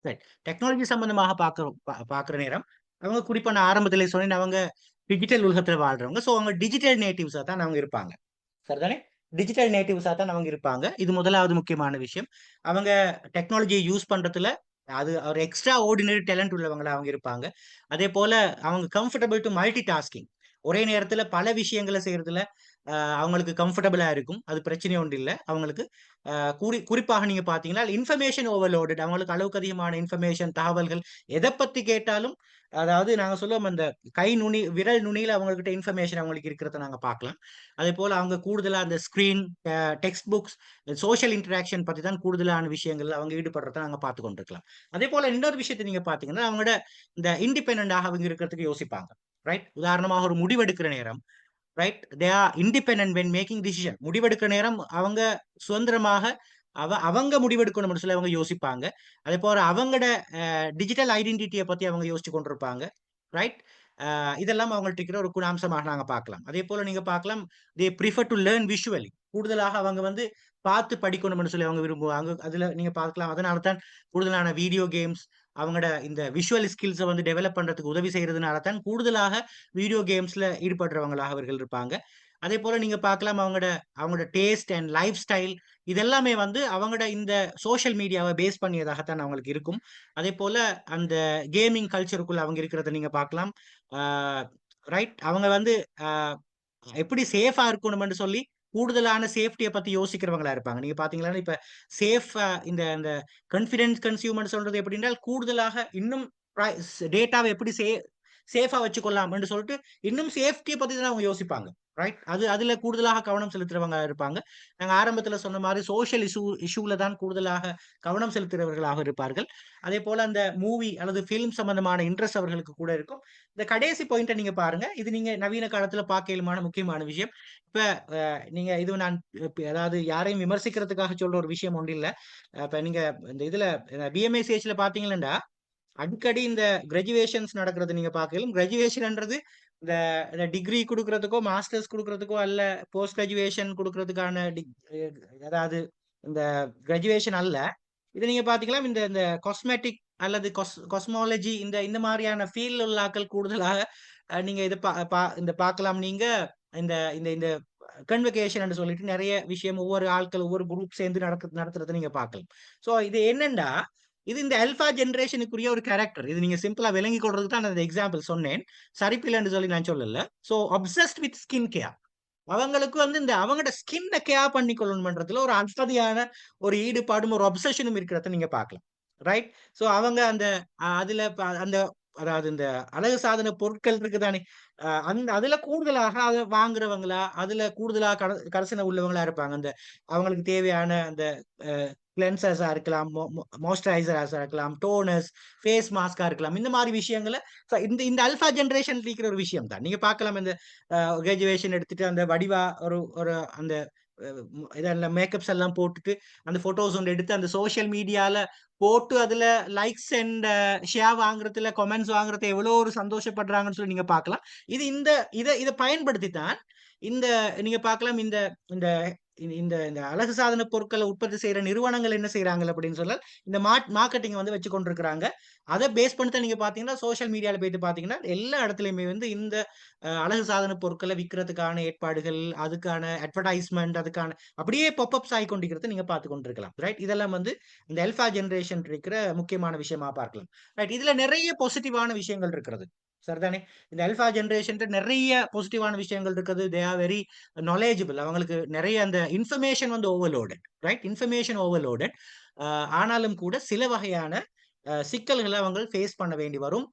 Right. Technology சம்பந்தமாக பார்க்குற நேரம், அவங்க குறிப்பா நான் ஆரம்பத்திலே சொன்னேன், அவங்க டிஜிட்டல் உலகத்துல வாழ்றவங்க. ஸோ அவங்க டிஜிட்டல் நேட்டிவ்ஸா தான் அவங்க இருப்பாங்க. சரிதானே? டிஜிட்டல் நேட்டிவ்ஸா தான் அவங்க இருப்பாங்க. இது முதலாவது முக்கியமான விஷயம். அவங்க டெக்னாலஜிய யூஸ் பண்றதுல அது ஒரு எக்ஸ்ட்ரா ஆர்டினரி டேலண்ட் உள்ளவங்களா அவங்க இருப்பாங்க. அதேபோல அவங்க கம்ஃபர்டபிள் டூ மல்டி டாஸ்கிங். ஒரே நேரத்துல பல விஷயங்கள செய்றதுல அவங்களுக்கு கம்ஃபர்டபுளா இருக்கும். அது பிரச்சனை ஒன்று இல்ல. அவங்களுக்கு அ குறிப்பாக நீங்க பார்த்தீங்கன்னா, இன்ஃபர்மேஷன் ஓவர்லோடட். அவங்களுக்கு அளவுக்கு அதிகமான இன்ஃபர்மேஷன், தகவல்கள் எத பத்தி கேட்டாலும் அதாவது நாங்க சொல்லுவோம் அந்த கை நுனி விரல் நுனியில அவங்ககிட்ட இன்ஃபர்மேஷன் அவங்களுக்கு இருக்கிறத நாங்க பார்க்கலாம். அதேபோல அவங்க கூடுதலா அந்த screen, text books, social interaction பத்தி தான் கூடுதலான விஷயங்கள்ல அவங்க ஈடுபடுறத நாங்க பார்த்துக் கொண்டிருக்கலாம். அதேபோல இன்னொரு விஷயத்த நீங்க பார்த்தீங்கன்னா, அவங்களோட இந்த இண்டிபெண்டன்டாக அவங்க இருக்கிறதுக்கு யோசிப்பாங்க. ரைட்? உதாரணமாக ஒரு முடிவெடுக்கிற நேரம், right? They are independent when making decision. முடிவெடுக்கிற நேரம் அவங்க சுதந்திரமாக அவங்க முடிவெடுக்கணும்னு சொல்லி அவங்க யோசிப்பாங்க. அதேபோல அவங்களோட டிஜிட்டல் ஐடென்டிட்டிய பத்தி அவங்க யோசிச்சு கொண்டிருப்பாங்க. ரைட்? இதெல்லாம் அவங்கள்ட்ட இருக்கிற ஒரு குணாம்சமாக நாங்க பார்க்கலாம். அதேபோல நீங்க பார்க்கலாம், தே பிரிஃபர் டூ லேர்ன் விஷுவலி. கூடுதலாக அவங்க வந்து பார்த்து படிக்கணும்னு சொல்லி அவங்க விரும்புவாங்க. அதுல நீங்க பார்க்கலாம். அதனால தான் கூடுதலான வீடியோ கேம்ஸ், அவங்களோட இந்த விஷுவல் ஸ்கில்ஸ வந்து டெவலப் பண்றதுக்கு உதவி செய்றதுனால தான் கூடுதலாக வீடியோ கேம்ஸ்ல ஈடுபடுறவங்களாக அவர்கள் இருப்பாங்க. அதேபோல நீங்க பார்க்கலாம் அவங்களோட அவங்களோட டேஸ்ட் அண்ட் லைஃப் ஸ்டைல் இதெல்லாமே வந்து அவங்களோட இந்த சோசியல் மீடியாவ பேஸ் பண்ணியதாகத்தான் அவங்களுக்கு இருக்கும். அதேபோல அந்த கேமிங் கல்ச்சருக்குள்ள அவங்க இருக்கிறத நீங்க பார்க்கலாம். ஆ ரைட். அவங்க வந்து அ எப்படி சேஃபா இருக்கணும்னு சொல்லி கூடுதலான சேஃப்டிய பத்தி யோசிக்கிறவங்களா இருப்பாங்க. நீங்க பார்த்தீங்கன்னா, இப்ப சேஃபா இந்த இந்த கான்ஃபிடன்ஸ் கன்சியூமர்ன்னு சொல்றது எப்படின்றால், கூடுதலாக இன்னும் டேட்டாவ எப்படி சேஃபா வச்சுக்கொள்ளலாம்ன்னு சொல்லிட்டு, இன்னும் சேஃப்டிய பத்தி தான் அவங்க யோசிப்பாங்க. ரைட்? அதுல கூடுதலாக கவனம் செலுத்துறவங்க இருப்பாங்க. நாங்க ஆரம்பத்துல சொன்ன மாரி சோசியல் இஷ்யூல தான் கூடுதலாக கவனம் செலுத்துறவர்களாக இருப்பார்கள். அதேபோல அந்த மூவி அல்லது ஃபில்ம் சம்பந்தமான இன்ட்ரெஸ்ட் அவர்களுக்கு கூட இருக்கும். இந்த கடைசி பாயிண்ட்ட நீங்க பாருங்க. இது நீங்க நவீன காலத்துல பார்க்க இயலுமான முக்கியமான விஷயம். இப்ப நீங்க இது நான் அதாவது யாரையும் விமர்சிக்கிறதுக்காக சொல்ற ஒரு விஷயம் ஒண்ணும் இல்ல. இப்ப நீங்க இந்த இதுல பிஎம்ஐசிஹெச்ல பார்த்தீங்கன்னா, அடிக்கடி இந்த கிராஜுவேஷன்ஸ் நடக்கிறத நீங்க பார்க்கையிலும், கிராஜுவேஷன்ன்றது இந்த இந்த டிகிரி குடுக்குறதுக்கோ, மாஸ்டர்ஸ் குடுக்குறதுக்கோ, அல்ல போஸ்ட் கிராஜுவேஷன் குடுக்குறதுக்கான அதாவது இந்த கிராஜுவேஷன் அல்ல. இத நீங்க பார்த்தீங்கன்னா, இந்த இந்த காஸ்மெட்டிக் அல்லது காஸ்மாலஜி இந்த இந்த மாரியான ஃபீல்ட்ல உள்ள ஆட்கள் கூடுதலாக நீங்க இத பா பா இந்த பார்க்கலாம் நீங்க. இந்த இந்த இந்த கன்வகேஷன்னு சொல்லிட்டு நெறைய விஷயம் ஒவ்வொரு ஆட்கள், ஒவ்வொரு குரூப் சேர்ந்து நடத்துறத நீங்க பார்க்கலாம். ஸோ இது என்னன்னா, இது இந்த அல்பா ஜெனரேஷனுக்குரிய ஒரு கேரக்டர். இது நீங்க சிம்பிளா விளங்கிக் கொள்றதுக்கு தான் நான் இந்த எக்ஸாம்பிள் சொன்னேன். சரிப்பில்லன்னு சொல்லி நான் சொல்லல. So obsessed with skin care. அவங்களுக்கு வந்து இந்த அவங்களோட ஸ்கின்ன கேர் பண்ணிக்கொள்ளணும்ன்றதுல ஒரு அசதியான ஒரு ஈடுபாடும், ஒரு அப்சஷனும் இருக்கிறத நீங்க பார்க்கலாம். ரைட்? ஸோ அவங்க அந்த அதுல அந்த அதாவது இந்த அழகு சாதன பொருட்கள் இருக்குதானே, அதுல கூடுதலாக அத வாங்குறவங்களா, அதுல கூடுதலா கரிசனை உள்ளவங்களா இருப்பாங்க. அந்த அவங்களுக்கு தேவையான அந்த அ கிளென்சர்ஸா இருக்கலாம், மாய்ஸ்சரைசர்ஸா இருக்கலாம், டோனர்ஸ், ஃபேஸ் மாஸ்க்கா இருக்கலாம். இந்த மாரி விஷயங்கள இந்த இந்த அல்பா ஜெனரேஷன்ல இருக்கிற ஒரு விஷயம் தான். நீங்க பார்க்கலாம் இந்த கிராஜுவேஷன் எடுத்துட்டு அந்த வடிவா ஒரு ஒரு அந்த இதெல்லாம் மேக்கப்ஸ் எல்லாம் போட்டுட்டு, அந்த ஃபோட்டோஸ் ஒண்ணு எடுத்து அந்த சோசியல் மீடியால போட்டு அதுல லைக்ஸ் அண்ட் ஷேர் வாங்குறதுல, கமெண்ட்ஸ் வாங்குறதுல எவ்வளோ ஒரு சந்தோஷப்படுறாங்கன்னு சொல்லி நீங்க பார்க்கலாம். இது இந்த இத பயன்படுத்தி தான் இந்த நீங்க பார்க்கலாம் இந்த இந்த இந்த இந்த அழகு சாதன பொருட்கள உற்பத்தி செய்ற நிறுவனங்கள் என்ன செய்றாங்க அப்படின்னு சொன்னா, இந்த மார்க்கெட்டிங் வந்து வச்சு கொண்டிருக்கிறாங்க. அத பேஸ் பண்ணி தான் நீங்க பார்த்தீங்கன்னா, சோசியல் மீடியால போயிட்டு பார்த்தீங்கன்னா, எல்லா இடத்துலயுமே வந்து இந்த அழகு சாதன பொருட்கள விக்கிறதுக்கான ஏற்பாடுகள், அதுக்கான அட்வர்டைஸ்மென்ட் அதுக்கான அப்படியே பாப்பப்ஸ் ஆகிக் கொண்டிருக்கிறத நீங்க பார்த்துக் கொண்டிருக்கலாம். ரைட்? இதெல்லாம் வந்து இந்த அல்பா ஜெனரேஷன் இருக்கிற முக்கியமான விஷயமா பார்க்கலாம். ரைட்? இதுல நிறைய பாசிட்டிவான விஷயங்கள் இருக்கிறது. சரிதானே? இந்த அல்பா ஜெனரேஷன்ட்ட நிறைய பாசிட்டிவான விஷயங்கள் இருக்குது. They are very knowledgeable. அவங்களுக்கு நிறைய அந்த இன்ஃபர்மேஷன் வந்து ஓவர்லோடட். ரைட்? Information overloaded. ஆனாலும் கூட சில வகையான சிக்கல்கள அவங்க ஃபேஸ் பண்ண வேண்டி வரும்.